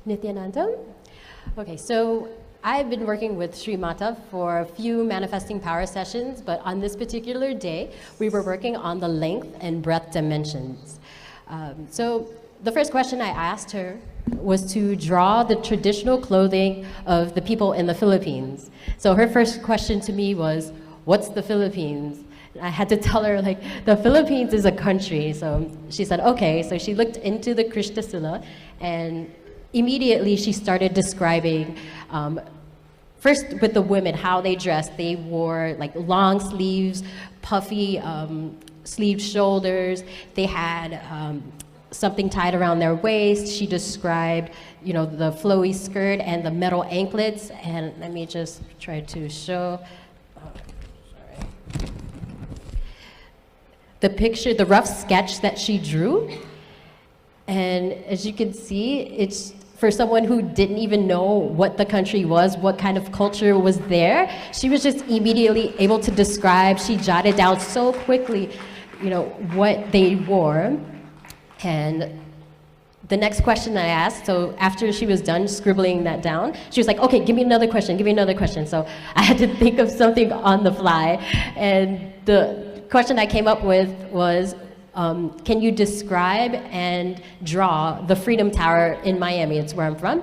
Nithyananda. Okay, so I've been working with Srimatha for a few manifesting power sessions, but on this particular day, we were working on the length and breadth dimensions. So the first question I asked her was to draw the traditional clothing of the people in the Philippines. So her first question to me was, what's the Philippines? I had to tell her, like, the Philippines is a country. So she said, okay. So she looked into the Krishna Sila, and immediately she started describing, first with the women, how they dressed. They wore like long sleeves, puffy sleeved shoulders. They had something tied around their waist. She described, the flowy skirt and the metal anklets. And let me just try to show. The picture, the rough sketch that she drew. And as you can see, it's for someone who didn't even know what the country was, what kind of culture was there. She was just immediately able to describe. She jotted down so quickly, what they wore. And the next question I asked, so after she was done scribbling that down, she was like, okay, give me another question. So I had to think of something on the fly. And the question I came up with was, can you describe and draw the Freedom Tower in Miami? It's where I'm from.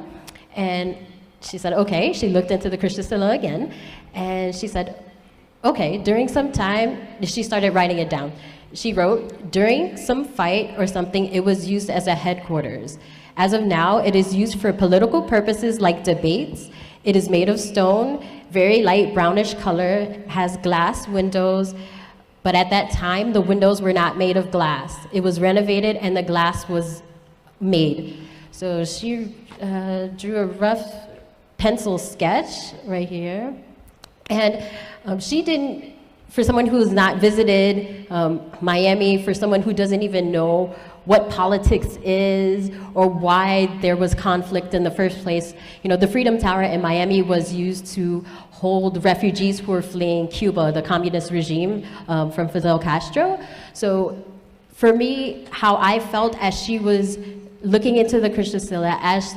And she said, okay. She looked into the Krishna Sila again, and she said, okay, during some time, she started writing it down. She wrote, during some fight or something, it was used as a headquarters. As of now, it is used for political purposes like debates. It is made of stone, very light brownish color, has glass windows, but at that time, the windows were not made of glass. It was renovated and the glass was made. So she drew a rough pencil sketch right here. And she didn't, for someone who's not visited Miami, for someone who doesn't even know what politics is or why there was conflict in the first place, the Freedom Tower in Miami was used to hold refugees who were fleeing Cuba, the communist regime from Fidel Castro. So for me, how I felt as she was looking into the Krishna Sila, as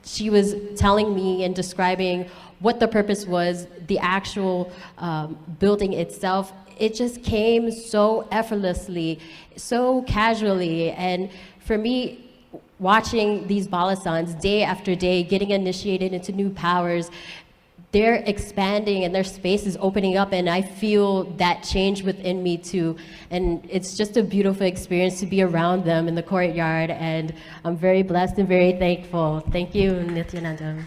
she was telling me and describing what the purpose was, the actual building itself, it just came so effortlessly, so casually. And for me, watching these balasans day after day, getting initiated into new powers, they're expanding and their space is opening up, and I feel that change within me too. And it's just a beautiful experience to be around them in the courtyard, and I'm very blessed and very thankful. Thank you, Nithyananda.